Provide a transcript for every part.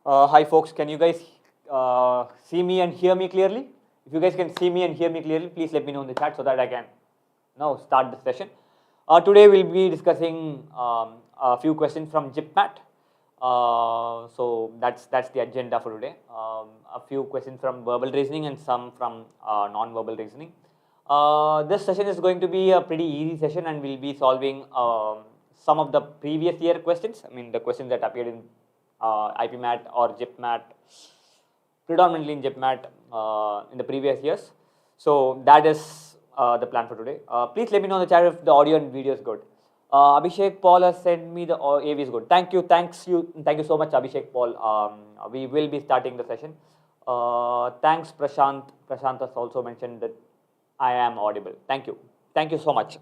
Hi folks, can you guys see me and hear me clearly? If you guys can see me and hear me clearly, please let me know in the chat so that I can now start the session. Today we'll be discussing a few questions from GIPMAT. So that's the agenda for today. A few questions from verbal reasoning and some from non-verbal reasoning. This session is going to be a pretty easy session, and we'll be solving some of the previous year questions. I mean the questions that appeared in IPMAT or GIPMAT, predominantly in GIPMAT in the previous years. So that is the plan for today. Please let me know in the chat if the audio and video is good. Abhishek Paul has sent me the AV is good. Thank you so much, Abhishek Paul. We will be starting the session. Thanks, Prashant. Prashant has also mentioned that I am audible. Thank you so much.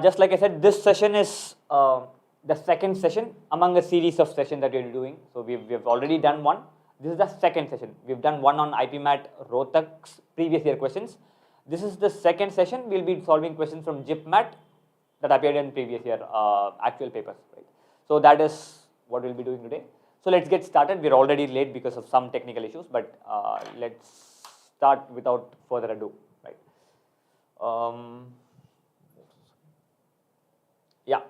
Just like I said, this session is the second session among a series of sessions that we're doing. So we've already done one. This is the second session. We've done one on IPMAT Rohtak's previous year questions. This is the second session. We'll be solving questions from GIPMAT that appeared in previous year actual papers. Right? So that is what we'll be doing today. So let's get started. We're already late because of some technical issues, but let's start without further ado. Right? Yeah,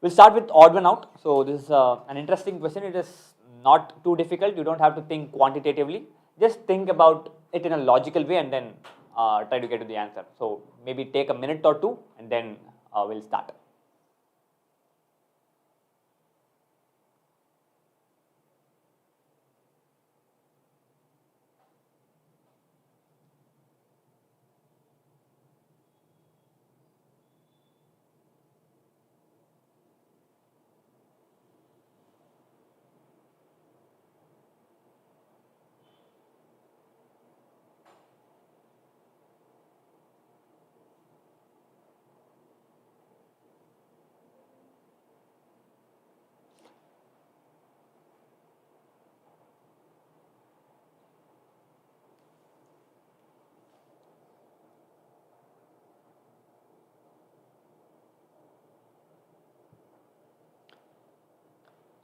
we'll start with odd one out. So this is an interesting question. It is not too difficult. You don't have to think quantitatively. Just think about it in a logical way and then try to get to the answer. So maybe take a minute or two and then we'll start.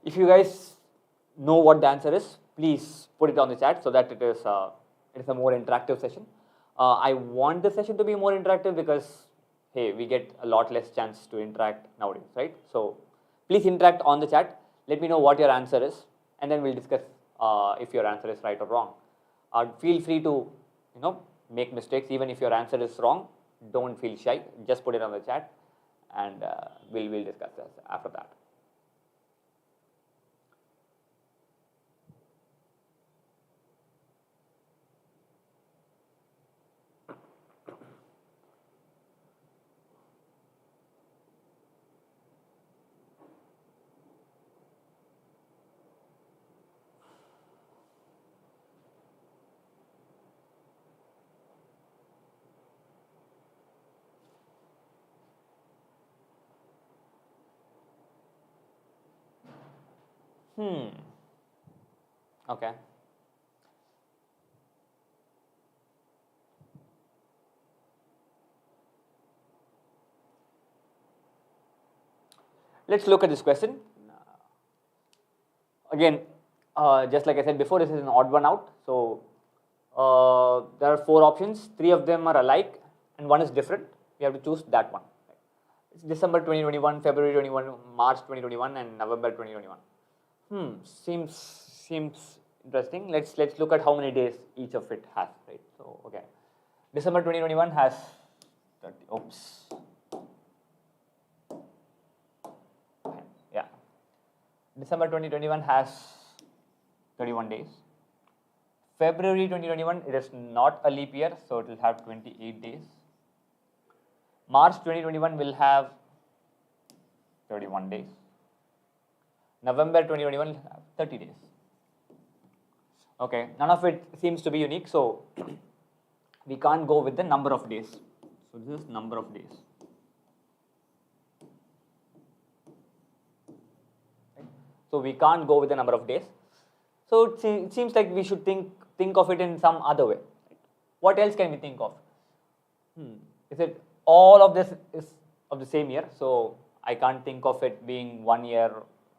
If you guys know what the answer is, please put it on the chat so that it is a more interactive session. I want the session to be more interactive because, hey, we get a lot less chance to interact nowadays, right? So please interact on the chat. Let me know what your answer is, and then we'll discuss if your answer is right or wrong. Feel free to make mistakes even if your answer is wrong. Don't feel shy. Just put it on the chat, and we'll discuss this after that. Okay. Let's look at this question. Again, just like I said before, this is an odd one out. So there are 4 options. 3 of them are alike and one is different. We have to choose that one. It's December 2021, February 21, March 2021, and November 2021. Seems interesting. Let's look at how many days each of it has. Right. So okay, December 2021 has 30. Oops. Yeah. December 2021 has 31 days. February 2021, it is not a leap year, so it will have 28 days. March 2021 will have 31 days. November 2021 will have 30 days. Okay, none of it seems to be unique, so we can't go with the number of days. So this is number of days. Okay. So we can't go with the number of days. So it seems like we should think of it in some other way. What else can we think of? Is it all of this is of the same year? So I can't think of it being 1 year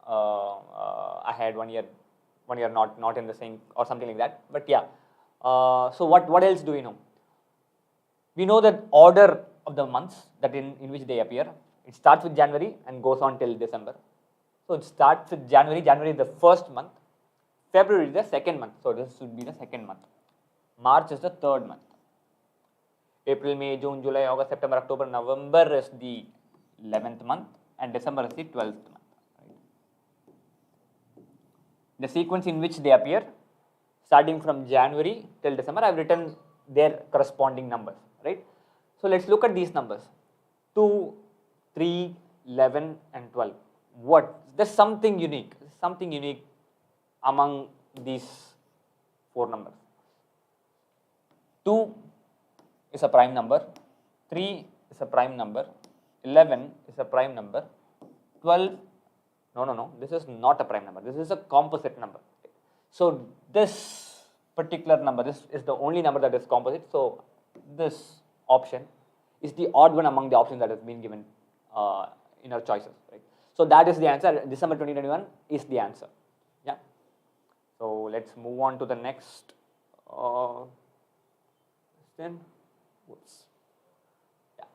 ahead, 1 year not in the sync or something like that. But yeah, so what else do we know? We know that order of the months that in which they appear. It starts with January and goes on till December. So it starts with January. January is the first month. February is the second month. So this should be the second month. March is the third month. April, May, June, July, August, September, October, November is the 11th month, and December is the 12th month. Right? The sequence in which they appear, starting from January till December, I have written their corresponding numbers. Right? So let's look at these numbers: 2, 3, 11, and 12. What? There's something unique. Something unique among these four numbers. 2 is a prime number, 3 is a prime number, 11 is a prime number, 12, no, this is not a prime number, this is a composite number. So this particular number, this is the only number that is composite, so this option is the odd one among the options that has been given in our choices. Right? So that is the answer. December 2021 is the answer. Yeah. So let's move on to the next question. Whoops. Yeah.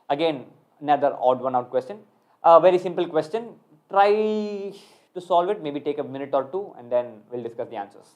Again, another odd one out question. Very simple question. Try to solve it. Maybe take a minute or two, and then we'll discuss the answers.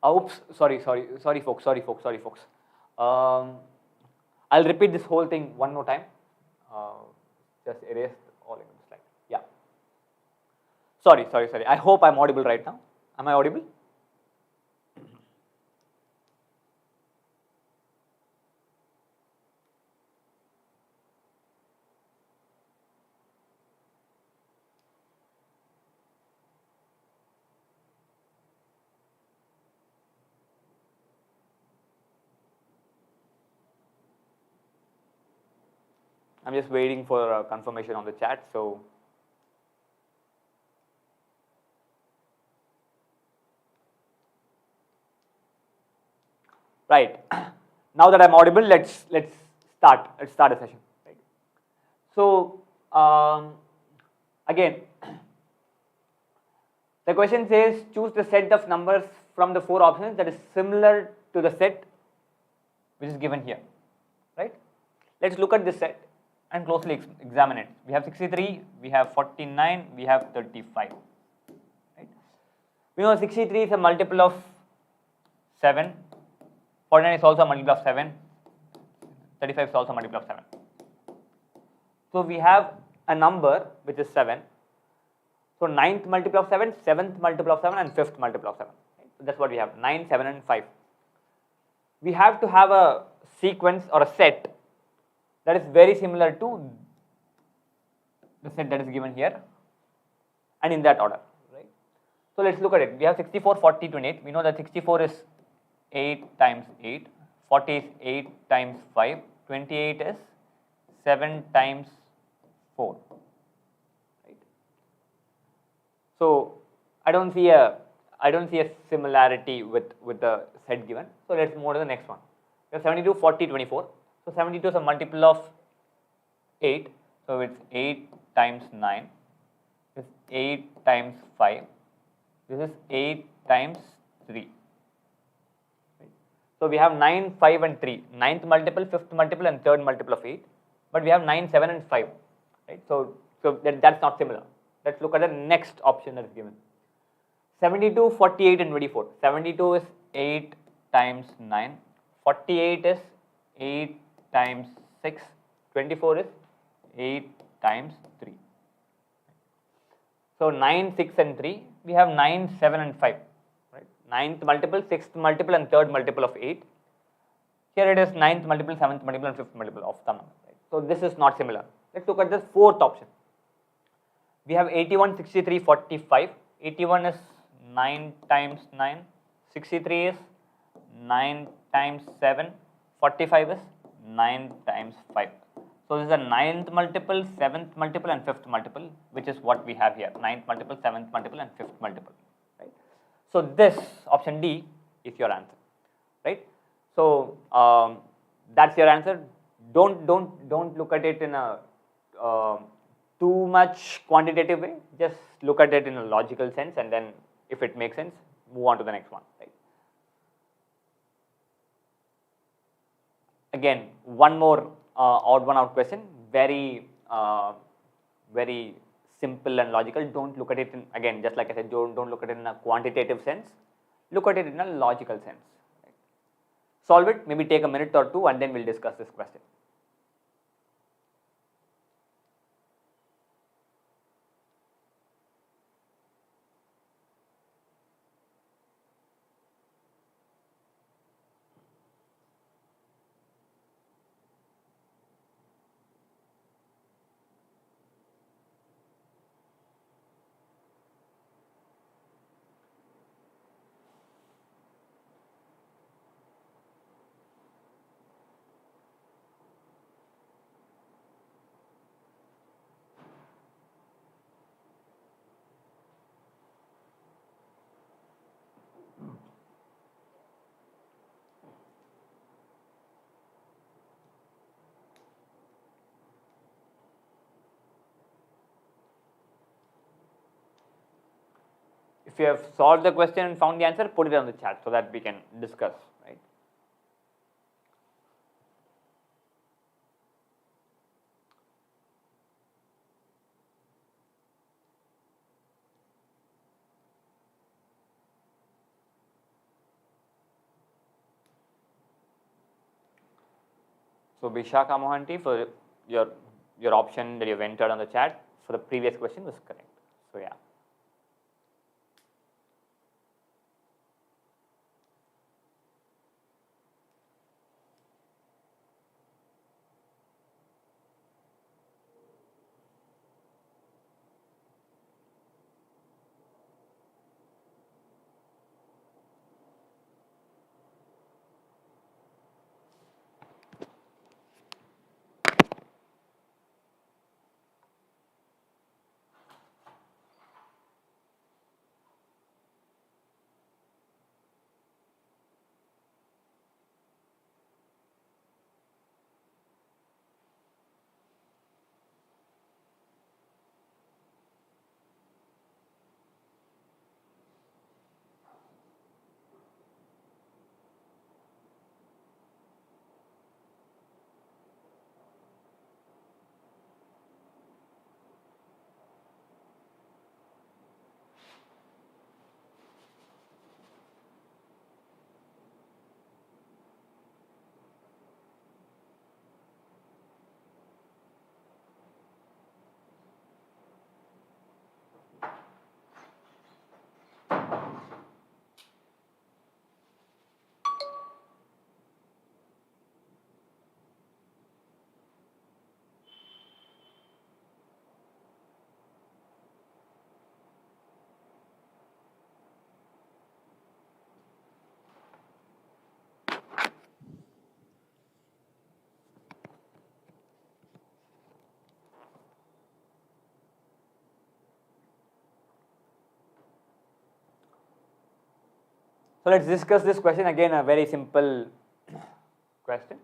Oops, sorry folks. I'll repeat this whole thing one more time. Just erase all in the slide. Yeah. Sorry. I hope I'm audible right now. Am I audible? I'm just waiting for confirmation on the chat. So, right. Now that I'm audible, let's start the session. Right. So, again, the question says choose the set of numbers from the 4 options that is similar to the set which is given here. Right. Let's look at this set and closely examine it. We have 63, we have 49, we have 35. Right. We know 63 is a multiple of 7, 49 is also a multiple of 7, 35 is also a multiple of 7. So we have a number which is 7. So 9th multiple of 7, 7th multiple of 7 and 5th multiple of 7. Right. So that's what we have, 9, 7 and 5. We have to have a sequence or a set that is very similar to the set that is given here and in that order. Right. So let's look at it. We have 64, 40, 28. We know that 64 is 8 times 8, 40 is 8 times 5, 28 is 7 times 4. Right. So I don't see a similarity with the set given. So let's move to the next one. We have 72, 40, 24. So 72 is a multiple of 8. So it's 8 times 9. This is 8 times 5. This is 8 times 3. So we have 9, 5 and 3. 9th multiple, 5th multiple and 3rd multiple of 8. But we have 9, 7 and 5. Right? So that's not similar. Let's look at the next option that is given. 72, 48 and 24. 72 is 8 times 9. 48 is 8 times 6. 24 is 8 times 3. So 9, 6 and 3. We have 9, 7 and 5. Right? 9th multiple, 6th multiple and 3rd multiple of 8. Here it is 9th multiple, 7th multiple and 5th multiple of some number. Right? So this is not similar. Let's look at the 4th option. We have 81, 63, 45. 81 is 9 times 9. 63 is 9 times 7. 45 is 9 times 5. So this is a 9th multiple, 7th multiple and 5th multiple, which is what we have here. 9th multiple, 7th multiple and 5th multiple. Right? So this option D is your answer. Right? So that's your answer. Don't look at it in a too much quantitative way. Just look at it in a logical sense, and then if it makes sense, move on to the next one. Right? Again, one more odd one out question. Very simple and logical. Don't look at it in, again, just like I said, don't look at it in a quantitative sense. Look at it in a logical sense. Right? Solve it. Maybe take a minute or two, and then we'll discuss this question. If you have solved the question and found the answer, put it on the chat so that we can discuss. Right? So Vishakha Mohanty, for your option that you've entered on the chat for the previous question was correct. So yeah. So let's discuss this question again, a very simple question.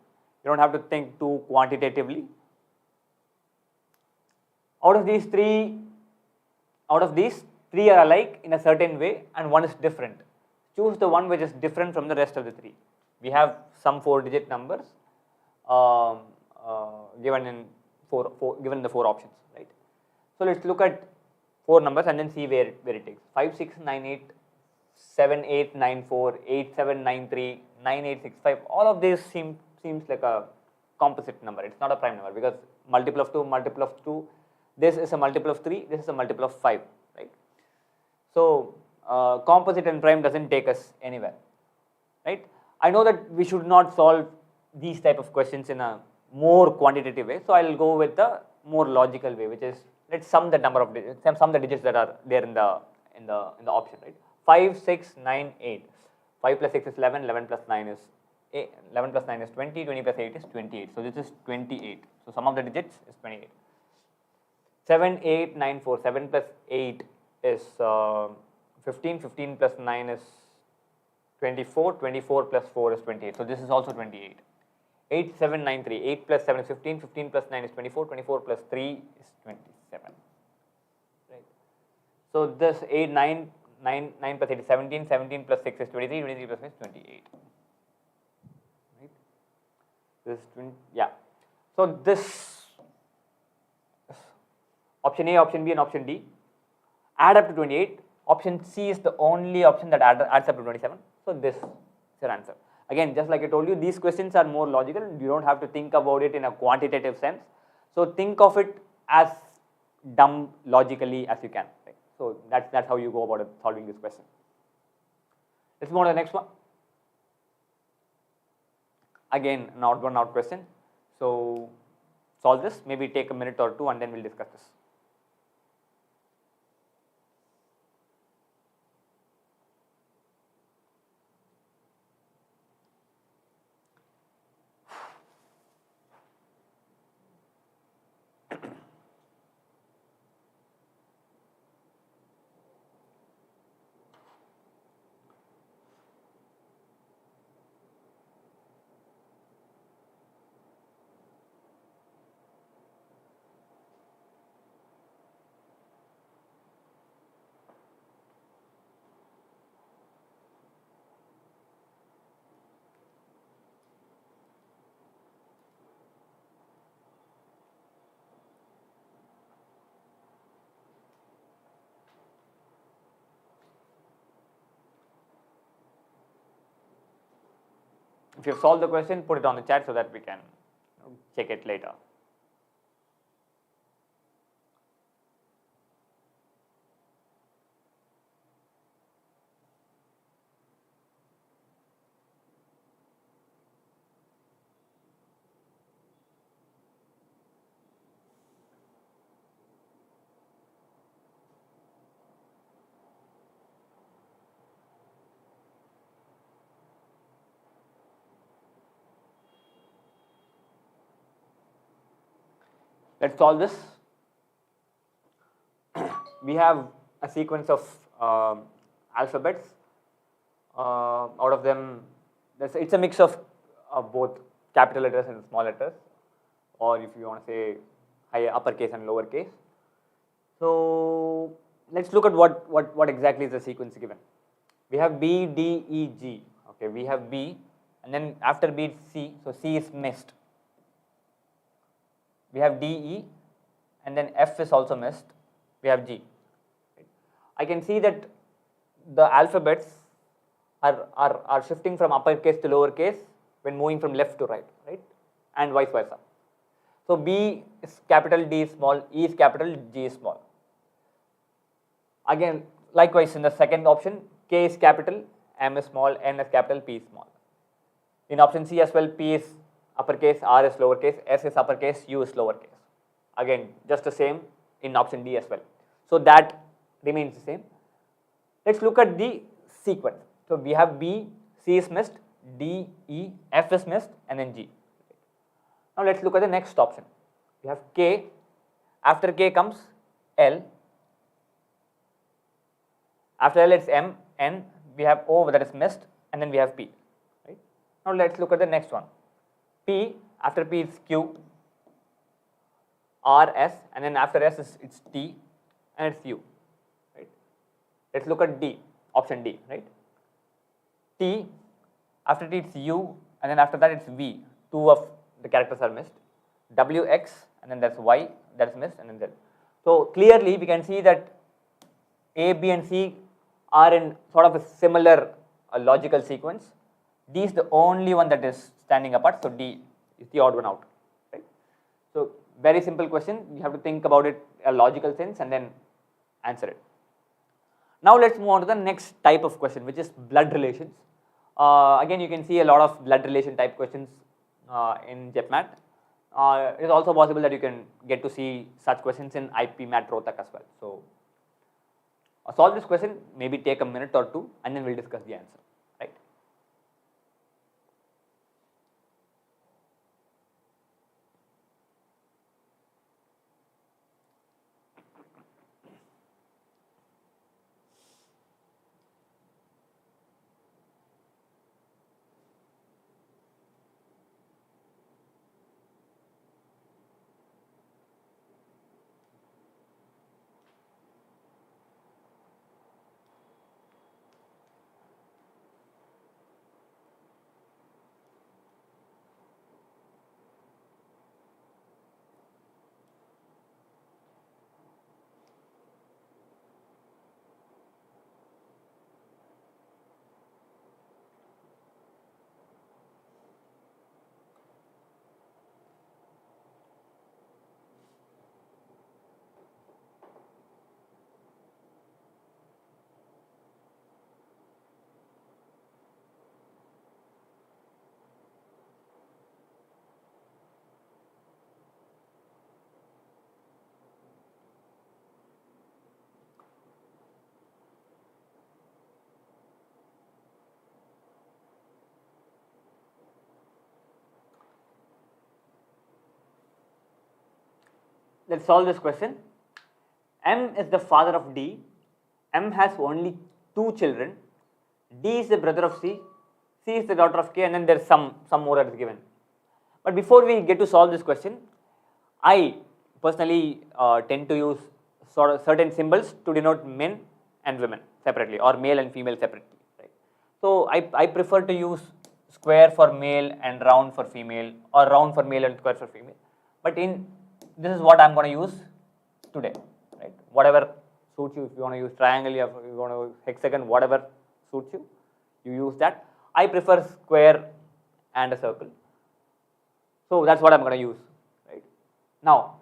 You don't have to think too quantitatively. Out of these three are alike in a certain way and one is different. Choose the one which is different from the rest of the three. We have some 4-digit numbers given in given the 4 options, right? So let's look at 4 numbers and then see where it takes. 5, 6, 9, 8, 7, 8, 9, 4, 8, 7, 9, 3, 9, 8, 6, 5. All of these seems like a composite number. It's not a prime number because multiple of 2. This is a multiple of 3. This is a multiple of 5, right? So composite and prime doesn't take us anywhere, right? I know that we should not solve these type of questions in a more quantitative way, so I will go with the more logical way, which is let's sum the number of digits, sum the digits that are there in the option, right? 5, 6, 9, 8. 5 plus 6 is 11. 11 plus 9 is 8. 11 plus 9 is 20. 20 plus 8 is 28. So this is 28. So sum of the digits is 28. 7, 8, 9, 4. 7 plus 8 is 15. 15 plus 9 is 24. 24 plus 4 is 28. So this is also 28. 8, 7, 9, 3. 8 plus 7 is 15. 15 plus 9 is 24. 24 plus 3 is 27. Right. So this 8, 9 plus 8 is 17. 17 plus 6 is 23. 23 plus 5 is 28. Right. This is yeah. So this option A, option B, and option D add up to 28. Option C is the only option that adds up to 27. So this is your answer. Again, just like I told you, these questions are more logical. You don't have to think about it in a quantitative sense. So think of it as dumb logically as you can. Right? So that's how you go about solving this question. Let's move on to the next one. Again, an odd one out question. So solve this. Maybe take a minute or two, and then we'll discuss this. If you have solved the question, put it on the chat so that we can check it later. Let's solve this. We have a sequence of alphabets. Out of them, it's a mix of both capital letters and small letters, or if you want to say higher uppercase and lowercase. So let's look at what exactly is the sequence given. We have B, D, E, G. Okay, we have B, and then after B it's C. So C is missed. We have D, E, and then F is also missed. We have G. I can see that the alphabets are shifting from uppercase to lowercase when moving from left to right, and vice versa. So B is capital, D is small, E is capital, G is small. Again, likewise in the second option, K is capital, M is small, N is capital, P is small. In option C as well, P is uppercase, R is lowercase, S is uppercase, U is lowercase. Again, just the same in option D as well. So that remains the same. Let's look at the sequence. So we have B, C is missed, D, E, F is missed, and then G. Now let's look at the next option. We have K, after K comes L, after L it's M, N, we have O that is missed, and then we have P. Right? Now let's look at the next one. P, after P is Q, R, S, and then after S it's T, and it's U. Right? Let's look at D, option D. Right? T, after T it's U, and then after that it's V. Two of the characters are missed. W, X, and then that's Y that's missed, and then Z. So clearly we can see that A, B, and C are in sort of a similar logical sequence. D is the only one that is standing apart, so D is the odd one out. Right? So very simple question. You have to think about it in a logical sense and then answer it. Now let's move on to the next type of question, which is blood relations. Again, you can see a lot of blood relation type questions in IPMAT. It is also possible that you can get to see such questions in IPMAT Rohtak as well. So solve this question, maybe take a minute or two, and then we'll discuss the answer. Right? Let's solve this question. M is the father of D. M has only 2 children. D is the brother of C. C is the daughter of K, and then there's some more that is given. But before we get to solve this question, I personally tend to use sort of certain symbols to denote men and women separately, or male and female separately. Right? So I prefer to use square for male and round for female, or round for male and square for female. But this is what I'm going to use today. Right? Whatever suits you. If you want to use triangle, if you want to use hexagon, whatever suits you, you use that. I prefer square and a circle. So that's what I'm going to use Now,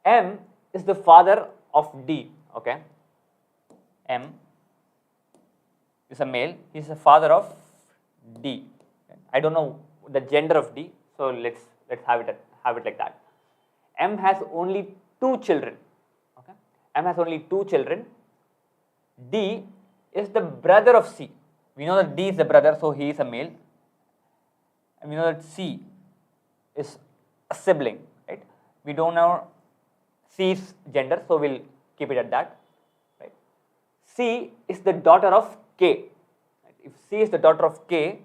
M is the father of D, okay. M is a male, he is the father of D. I don't know the gender of D, so let's have it like that. M has only 2 children, okay. M has only 2 children. D is the brother of C. We know that D is the brother, so he is a male. And we know that C is a sibling, right? We don't know C's gender, so we'll keep it at that, right? C is the daughter of K. If C is the daughter of K,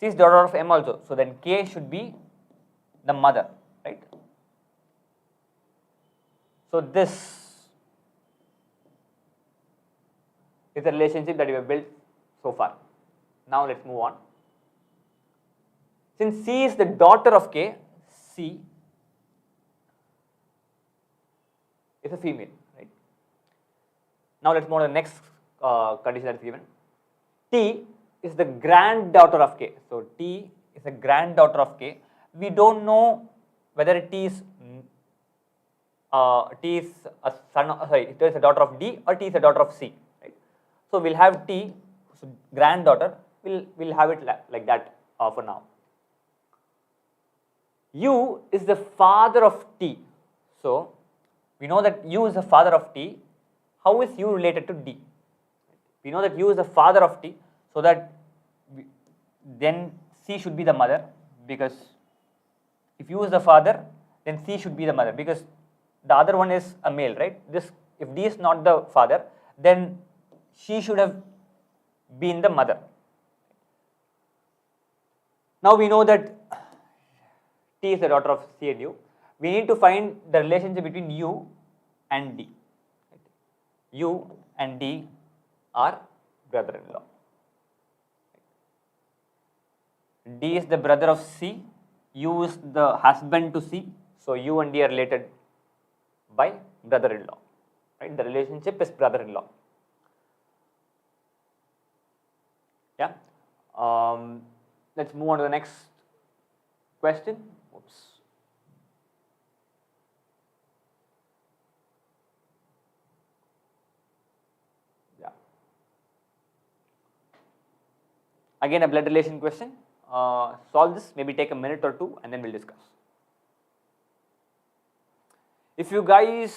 C is the daughter of M also, so then K should be the mother, right? So this is the relationship that we have built so far. Now let's move on. Since C is the daughter of K, C is a female, right? Now let's move on to the next condition that is given. T is the granddaughter of K. So T is a granddaughter of K. We don't know whether T is a son. It is a daughter of D or T is a daughter of C, right? So we'll have T, so granddaughter. We'll have it like that for now. U is the father of T. So we know that U is the father of T. How is U related to D? We know that U is the father of T, so that then C should be the mother, because if U is the father, then C should be the mother, because the other one is a male, right? This, if D is not the father, then she should have been the mother. Now we know that T is the daughter of C and U. We need to find the relationship between U and D. U and D are brother-in-law. D is the brother of C. U is the husband to C. So U and D are related by brother-in-law. Right? The relationship is brother-in-law. Yeah. Let's move on to the next question. Oops. Yeah. Again, a blood relation question. Solve this, maybe take a minute or two, and then we'll discuss. If you guys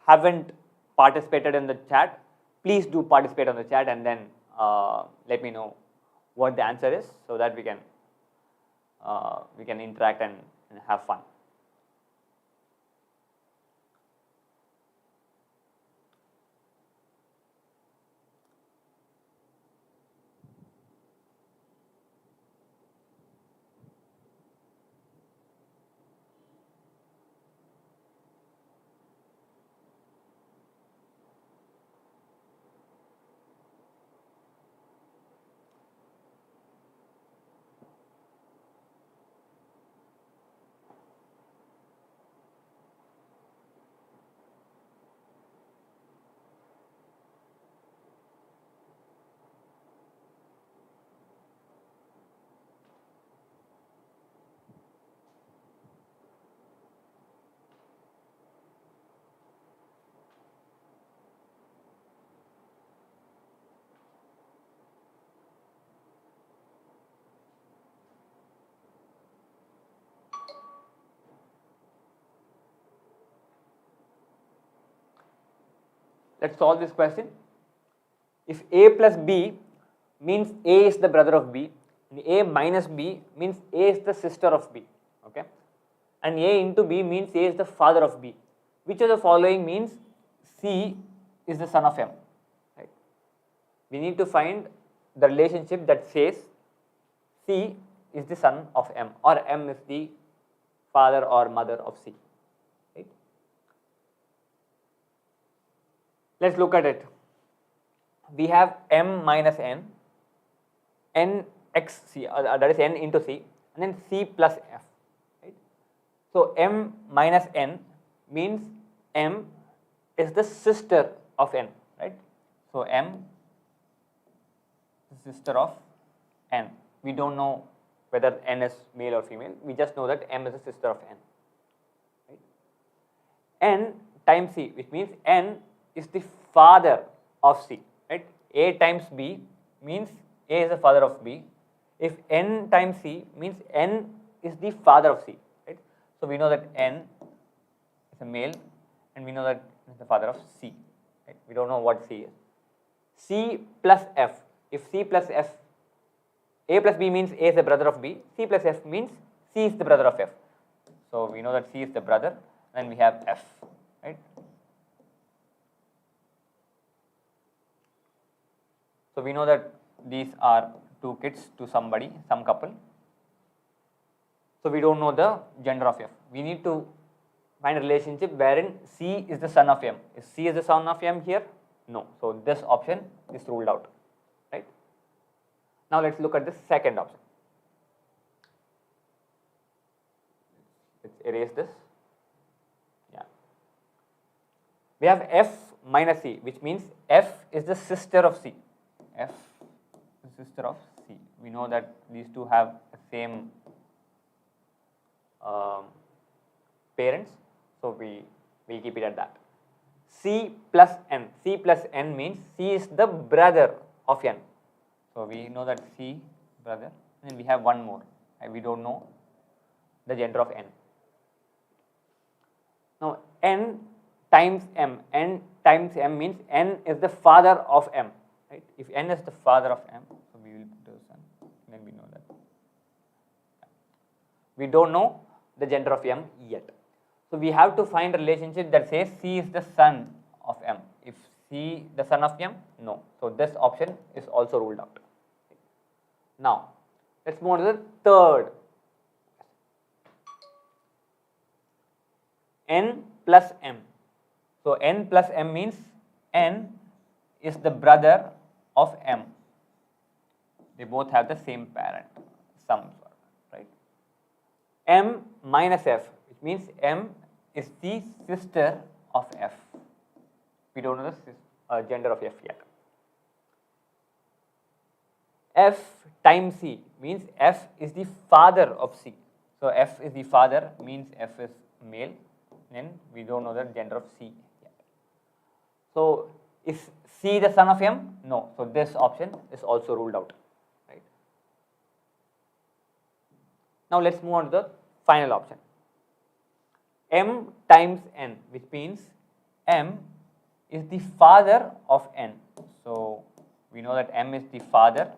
haven't participated in the chat, please do participate on the chat, and then let me know what the answer is, so that we can interact and have fun. Let's solve this question. If A plus B means A is the brother of B, and A minus B means A is the sister of B, okay? And A into B means A is the father of B. Which of the following means C is the son of M, right? We need to find the relationship that says C is the son of M, or M is the father or mother of C. Let's look at it. We have M minus N, N x C, that is N into C, and then C plus F. Right? So M minus N means M is the sister of N, right? So M is sister of N. We don't know whether N is male or female. We just know that M is the sister of N. n times c, which means n is the father of c, right? A times b means A is the father of b. If n times c means n is the father of c, right? So we know that n is a male, and we know that it is the father of c, right? We don't know what c is. C plus f. If c plus f, A plus b means A is the brother of b. C plus f means C is the brother of f. So we know that C is the brother, and we have f, right? So we know that these are two kids to somebody, some couple. So we don't know the gender of f. We need to find a relationship wherein C is the son of m. Is C is the son of m here? No. So this option is ruled out, right? Now let's look at the second option. Let's erase this. Yeah. We have f minus c, which means f is the sister of c. F is the sister of c. We know that these two have the same parents, so we will keep it at that. C plus n. C plus n means C is the brother of n. So we know that C brother, and we have one more, and we don't know the gender of n. Now n times m. N times m means n is the father of m, right? If n is the father of m, so we will put the son, then we know that. We don't know the gender of m yet. So we have to find a relationship that says C is the son of m. If C the son of m, no. So this option is also ruled out. Now let's move on to the third. N plus m. So n plus m means n is the brother of m. They both have the same parent, some sort, right? M minus f, which means m is the sister of f. We don't know the gender of f yet. F times c means f is the father of c. So f is the father means f is male, and we don't know the gender of c yet. So is c the son of m? No. So this option is also ruled out, right? Now let's move on to the final option. M times n, which means m is the father of n. So we know that m is the father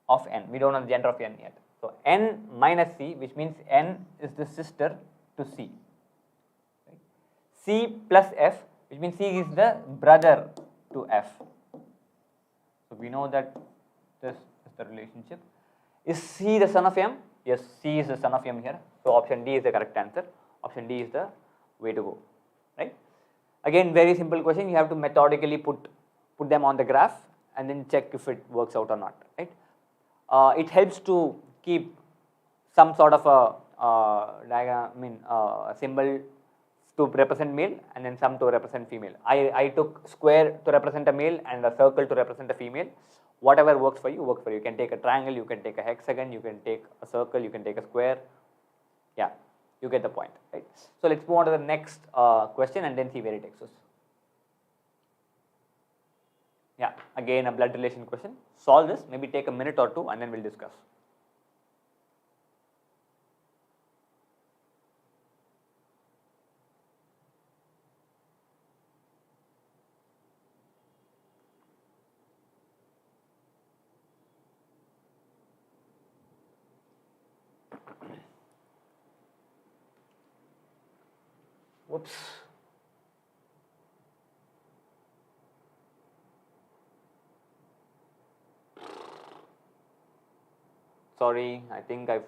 of n. We don't know the gender of n yet. So n minus c, which means n is the sister to c. Right? C plus f, which means c is the brother to f. So we know that this is the relationship. Is c the son of m? Yes, c is the son of m here. So option D is the correct answer. Option D is the way to go, right? Again, very simple question. You have to methodically put them on the graph and then check if it works out or not, right? It helps to keep some sort of a diagram, a symbol to represent male and then some to represent female. I took square to represent a male and a circle to represent a female. Whatever works for you, works for you. You can take a triangle, you can take a hexagon, you can take a circle, you can take a square. Yeah, you get the point, right? So let's move on to the next question and then see where it takes us. Yeah, again a blood relation question. Solve this, maybe take a minute or two and then we'll discuss. Whoops. Sorry, I think I've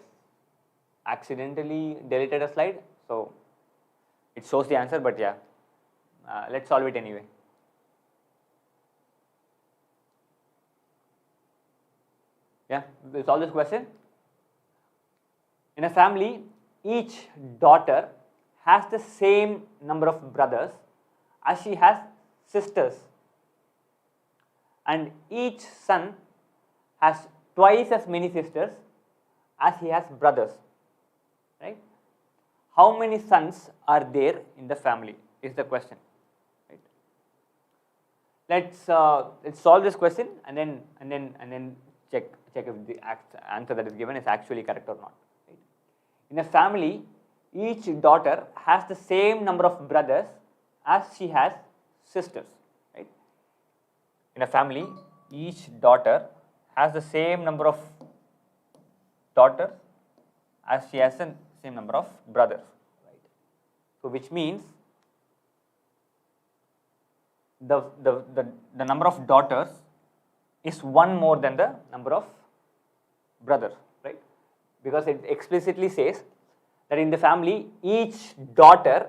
accidentally deleted a slide, so it shows the answer, but yeah, let's solve it anyway. Yeah, we'll solve this question. In a family, each daughter has the same number of brothers as she has sisters, and each son has twice as many sisters as he has brothers, right? how many sons are there in the family is the question. Right? Let's solve this question and then check if the answer that is given is actually correct or not. Right? In a family, each daughter has the same number of brothers as she has sisters. Right? In a family, each daughter has the same number of daughters as she has the same number of brothers. Right? So which means the number of daughters is one more than the number of brothers, right? Because it explicitly says that in the family, each daughter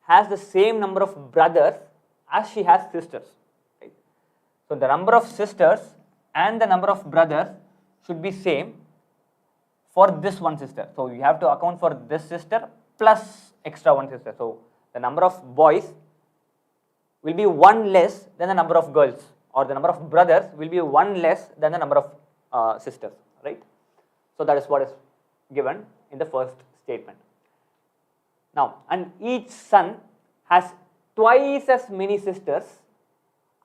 has the same number of brothers as she has sisters. Right? So the number of sisters and the number of brothers should be same for this one sister. So you have to account for this sister plus extra one sister. So the number of boys will be one less than the number of girls, or the number of brothers will be one less than the number of sisters, right? So that is what is given in the first statement. Now, and each son has twice as many sisters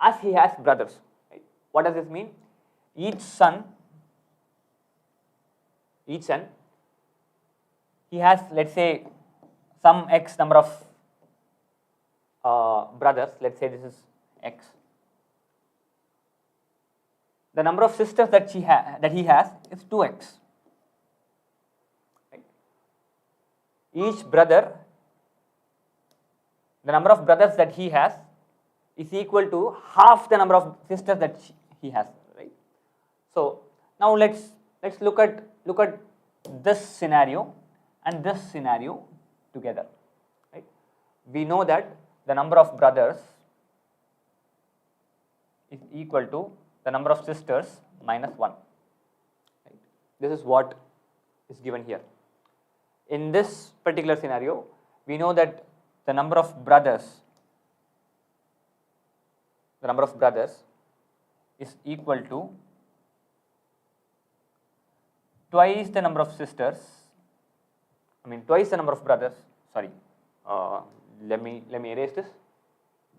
as he has brothers. Right? What does this mean? Each son, he has, let's say, some x number of brothers. Let's say this is x. The number of sisters that he has is 2x. Right? Each brother, the number of brothers that he has is equal to half the number of sisters that he has. Right? So now let's look at this scenario and this scenario together. Right? We know that the number of brothers is equal to the number of sisters minus 1. Right? This is what is given here. In this particular scenario, we know that the number of brothers is equal to twice the number of sisters, twice the number of brothers, sorry, let me erase this.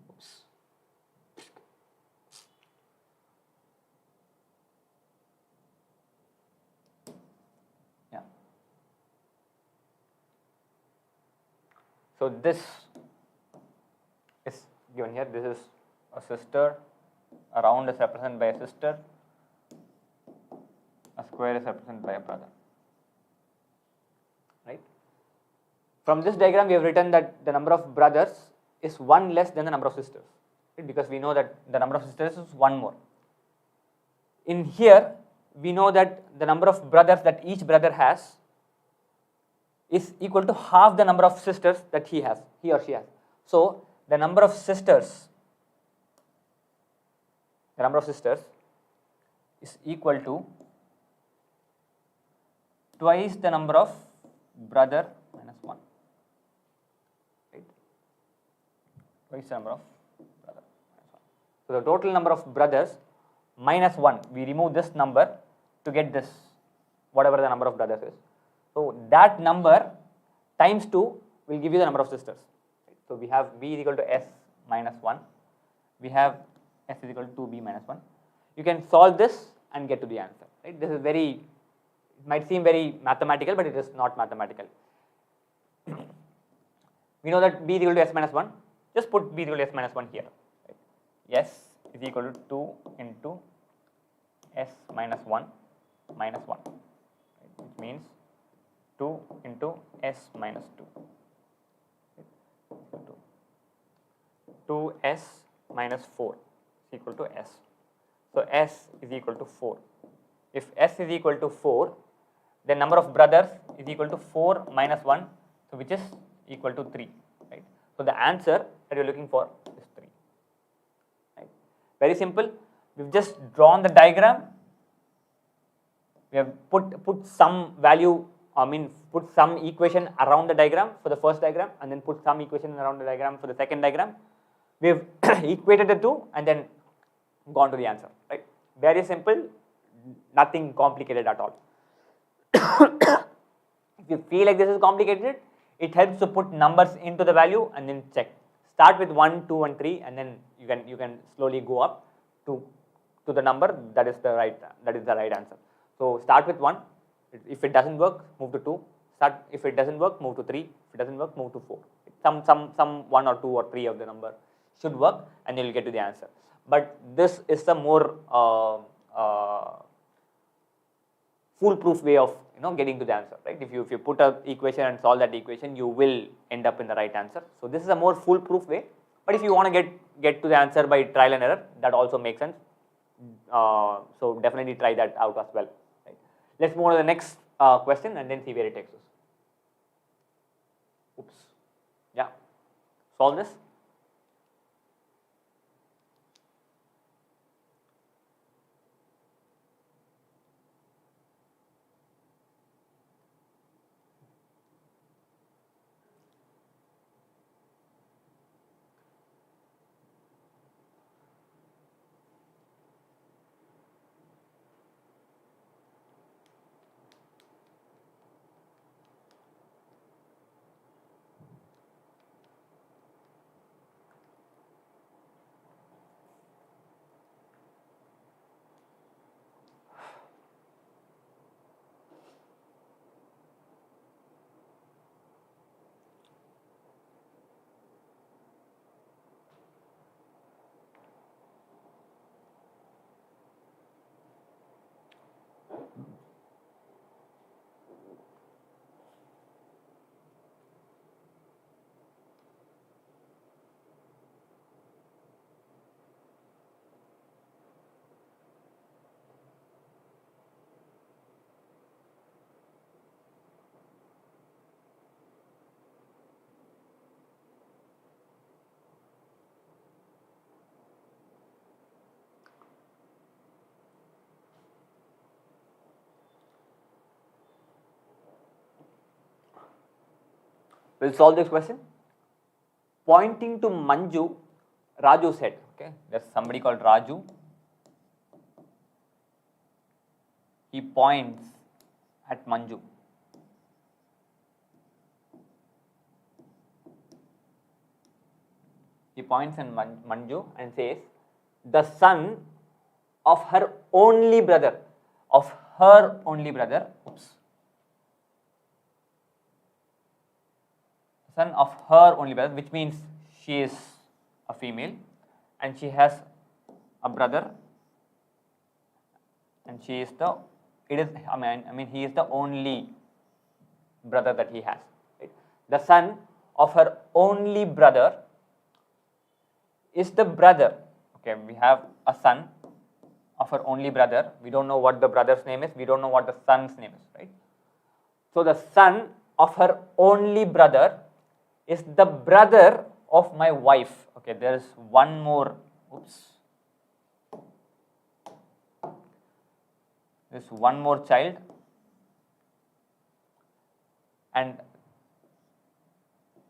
Oops. Yeah. So this is given here. This is a sister. A round is represented by a sister. A square is represented by a brother. Right? From this diagram, we have written that the number of brothers is one less than the number of sisters, right? Because we know that the number of sisters is one more. In here, we know that the number of brothers that each brother has is equal to half the number of sisters that he or she has. So the number of sisters is equal to twice the number of brother minus 1. Right? Twice the number of brother minus 1. So the total number of brothers minus 1. We remove this number to get this, whatever the number of brothers is. So that number times 2 will give you the number of sisters. Right? So we have b is equal to s minus 1. We have s is equal to 2b minus 1. You can solve this and get to the answer. Right? This is it might seem very mathematical, but it is not mathematical. We know that b is equal to s minus 1. Just put b is equal to s minus 1 here. Right? S is equal to 2 into s minus 1 minus 1. Right? Which means 2 into s minus 2. Right? 2s minus 4 is equal to s. So s is equal to 4. If s is equal to 4, then number of brothers is equal to 4 minus 1, so which is equal to 3. Right? So the answer that you are looking for is 3. Right? Very simple. We've just drawn the diagram. We have put some value, put some equation around the diagram for the first diagram, and then put some equation around the diagram for the second diagram. We have equated the two and then gone to the answer. Right? Very simple, nothing complicated at all. If you feel like this is complicated, it helps to put numbers into the value and then check. Start with 1, 2 and 3 and then you can slowly go up to the number that is the right answer. So start with 1, if it doesn't work, move to 2, if it doesn't work, move to 3, if it doesn't work, move to 4. Some 1 or 2 or 3 of the number should work and you will get to the answer. But this is the more foolproof way of getting to the answer, right? If you put an equation and solve that equation, you will end up in the right answer. So this is a more foolproof way. But if you want to get to the answer by trial and error, that also makes sense. So definitely try that out as well. Right? Let's move on to the next question and then see where it takes us. Oops. Yeah. Solve this. We'll solve this question. Pointing to Manju, Raju said, okay, there's somebody called Raju. He points at Manju. He points at Manju and says, the son of her only brother, oops. Son of her only brother, which means she is a female and she has a brother and he is the only brother that he has. Right? The son of her only brother is the brother. Okay, we have a son of her only brother. We don't know what the brother's name is. We don't know what the son's name is, right? So the son of her only brother is the brother of my wife. Okay, there is one more, oops. There's one more child and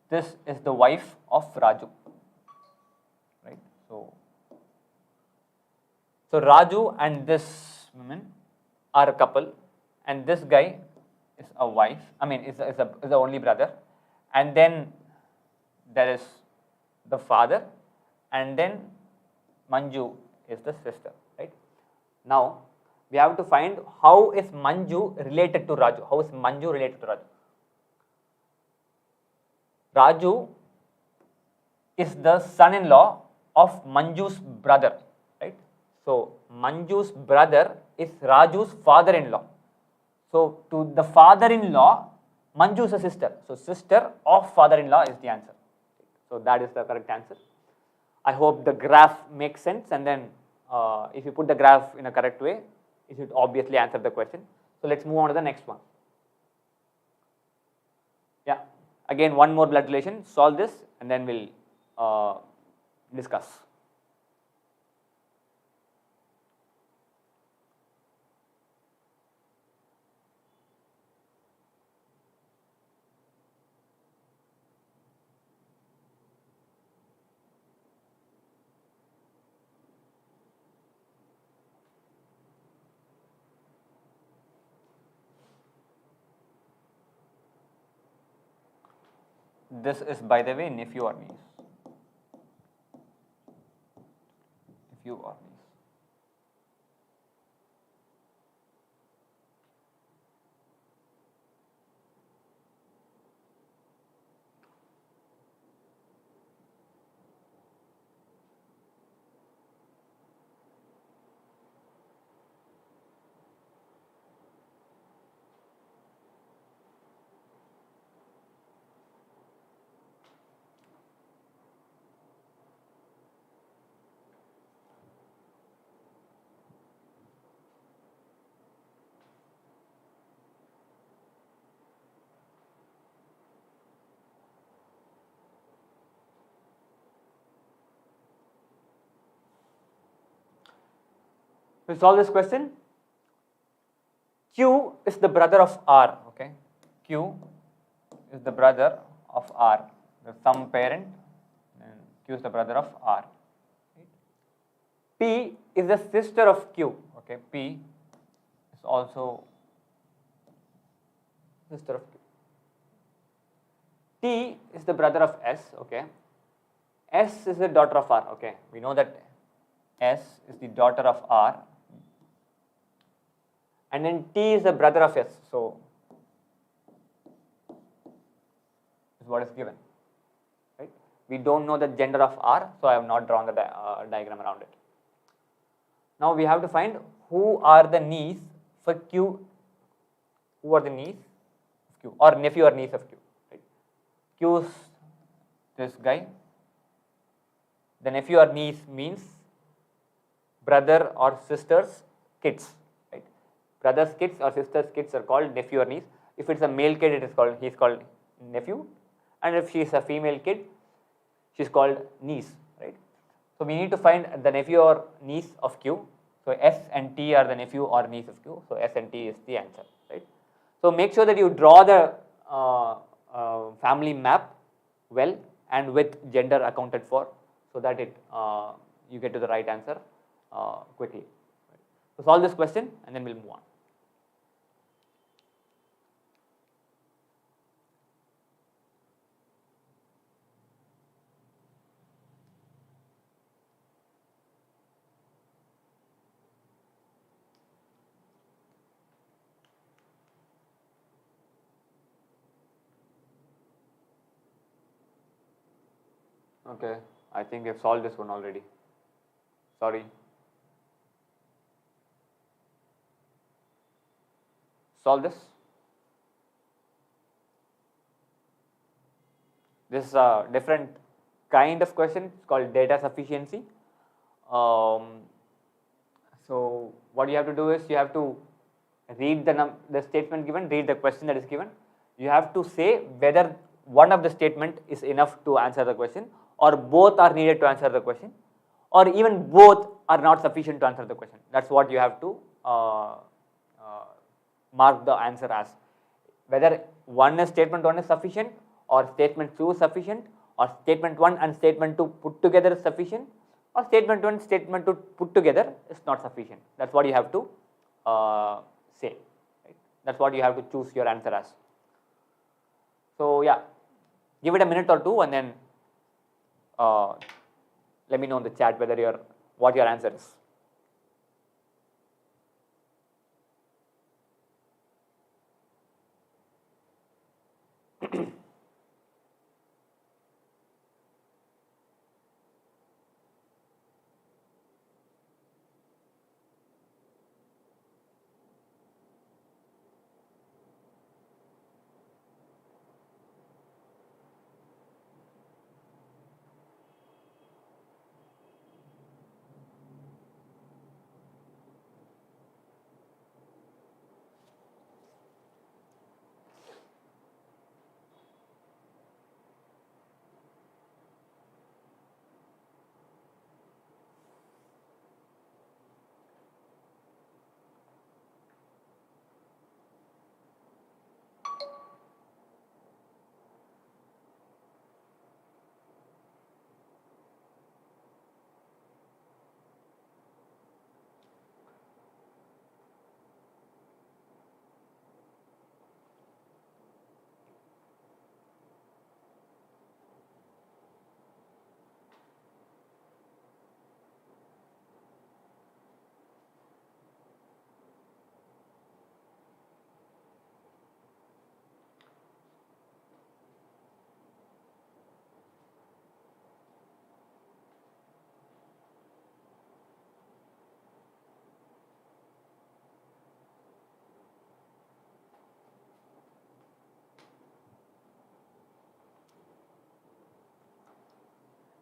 this is the wife of Raju, right? So Raju and this woman are a couple and this guy is a wife, is the only brother, and then there is the father and then Manju is the sister, right? Now we have to find how is Manju related to Raju. How is Manju related to Raju? Raju is the son-in-law of Manju's brother, right? So Manju's brother is Raju's father-in-law. So to the father-in-law, Manju is a sister. So sister of father-in-law is the answer. So that is the correct answer. I hope the graph makes sense, and then if you put the graph in a correct way, it should obviously answer the question. So let's move on to the next one. Yeah, again one more blood relation, solve this and then we'll discuss. this is, by the way, nephew or niece. Nephew or niece. To solve this question, Q is the brother of R, okay? Q is the brother of R. There's some parent, and Q is the brother of R. P is the sister of Q, okay? P is also sister of Q. T is the brother of S, okay? S is the daughter of R, okay? We know that S is the daughter of R. And then T is the brother of S, so this is what is given, right? We don't know the gender of R, so I have not drawn the diagram around it. Now we have to find who are the niece for Q, who are the niece of Q, or nephew or niece of Q, right? Q is this guy. The nephew or niece means brother or sister's kids. Brother's kids or sister's kids are called nephew or niece. If it's a male kid, he is called nephew, and if she is a female kid, she is called niece, right? So we need to find the nephew or niece of Q. So S and T are the nephew or niece of Q. So S and T is the answer, right? So make sure that you draw the family map well and with gender accounted for, so that you get to the right answer quickly. So solve this question and then we'll move on. Okay, I think we have solved this one already. Sorry. Solve this. This is a different kind of question. It's called data sufficiency. So what you have to do is you have to read the statement given, read the question that is given. You have to say whether one of the statement is enough to answer the question, or both are needed to answer the question, or even both are not sufficient to answer the question. That's what you have to mark the answer as. Whether statement 1 is sufficient, or statement 2 is sufficient, or statement 1 and statement 2 put together is sufficient, or statement 1 statement 2 put together is not sufficient. That's what you have to say. Right? That's what you have to choose your answer as. So yeah, give it a minute or two and then let me know in the chat whether what your answer is.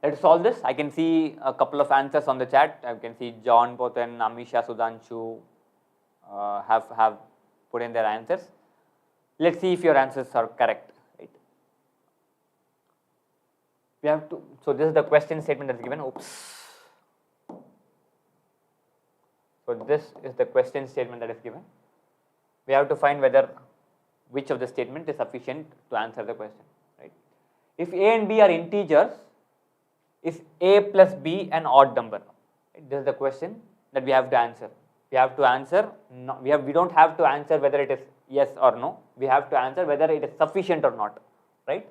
Let's solve this. I can see a couple of answers on the chat. I can see John, Poten, Amisha, Sudhanshu have put in their answers. Let's see if your answers are correct. Right? We have to. So this is the question statement that's given. Oops. So this is the question statement that is given. We have to find whether which of the statement is sufficient to answer the question. Right? If A and B are integers, is A plus B an odd number? Right? This is the question that we have to answer. We have to answer. No, we don't have to answer whether it is yes or no. We have to answer whether it is sufficient or not. Right?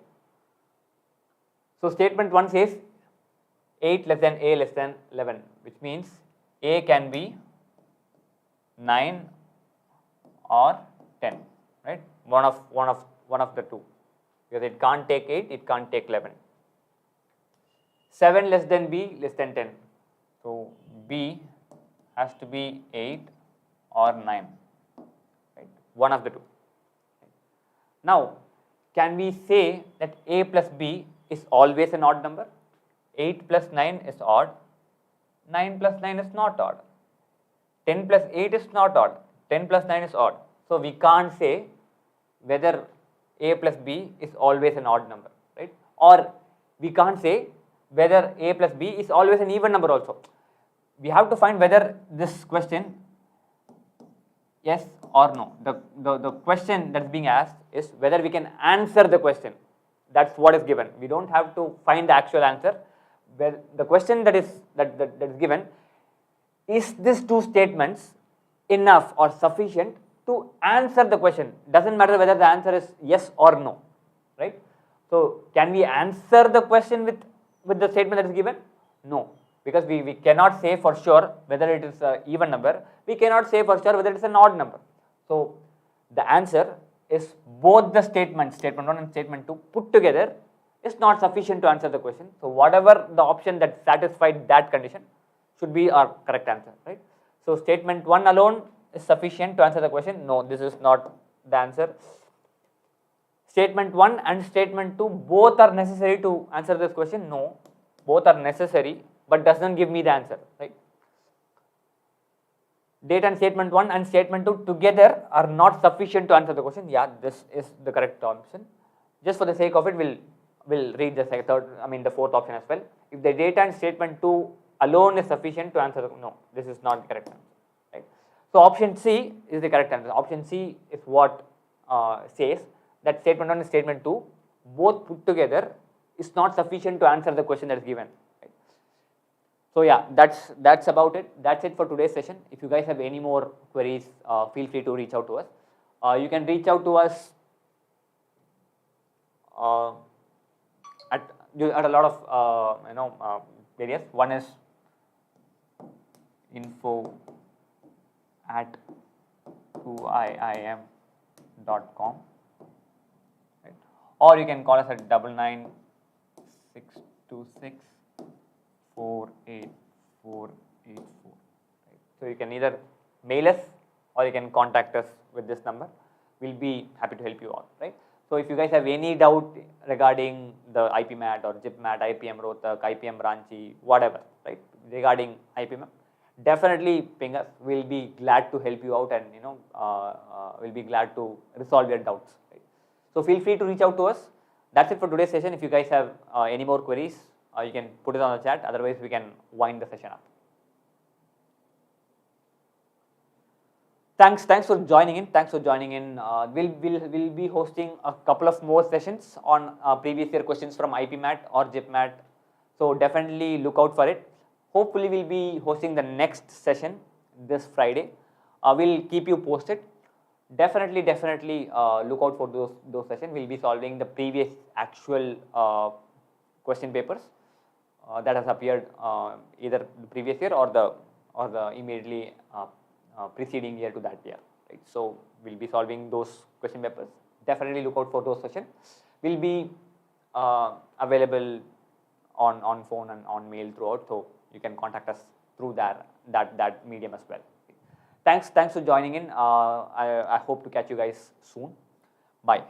So statement 1 says 8 less than A less than 11, which means A can be 9 or 10. Right? One of the two, because it can't take 8, it can't take 11. 7 less than B less than 10. So B has to be 8 or 9. Right? One of the two. Now, can we say that A plus B is always an odd number? 8 plus 9 is odd. 9 plus 9 is not odd. 10 plus 8 is not odd. 10 plus 9 is odd. So we can't say whether A plus B is always an odd number, right? Or we can't say whether A plus B is always an even number also. We have to find whether this question, yes or no. The question that's being asked is whether we can answer the question. That's what is given. We don't have to find the actual answer. Well, the question that is given, is these two statements enough or sufficient to answer the question? Doesn't matter whether the answer is yes or no, right? So can we answer the question with the statement that is given? No, because we cannot say for sure whether it is an even number. We cannot say for sure whether it is an odd number. So the answer is both the statements, statement 1 and statement 2 put together is not sufficient to answer the question. So whatever the option that satisfied that condition should be our correct answer, right? So statement 1 alone is sufficient to answer the question. No, this is not the answer. Statement 1 and statement 2 both are necessary to answer this question. No, both are necessary, but does not give me the answer, right? Date and statement 1 and statement 2 together are not sufficient to answer the question. Yeah, this is the correct option. Just for the sake of it, we'll read the fourth option as well. If the data and statement 2 alone is sufficient to answer the, no, this is not the correct answer, right? So option C is the correct answer. Option C is what says that statement 1 and statement 2 both put together is not sufficient to answer the question that is given. Right? So yeah, that's about it. That's it for today's session. If you guys have any more queries, feel free to reach out to us. You can reach out to us at a lot of areas. One is info@2iim.com, right? Or you can call us at 99-626-48484. Right? So you can either mail us or you can contact us with this number. We'll be happy to help you out, right? So if you guys have any doubt regarding the IPMAT or JIPMAT, IPM Rohtak, IPM Ranchi, whatever, right, regarding IPMAT, definitely ping us. We'll be glad to help you out, and we'll be glad to resolve your doubts. Right? So feel free to reach out to us. That's it for today's session. If you guys have any more queries, you can put it on the chat. Otherwise, we can wind the session up. Thanks for joining in. We'll be hosting a couple of more sessions on previous year questions from IPMAT or JIPMAT. So definitely look out for it. Hopefully we'll be hosting the next session this Friday. We'll keep you posted. Definitely look out for those sessions. We'll be solving the previous actual question papers that has appeared either the previous year or the immediately preceding year to that year, right? So we'll be solving those question papers. Definitely look out for those sessions. We'll be available on phone and on mail throughout, so you can contact us through that medium as well. Thanks for joining in. I hope to catch you guys soon. Bye.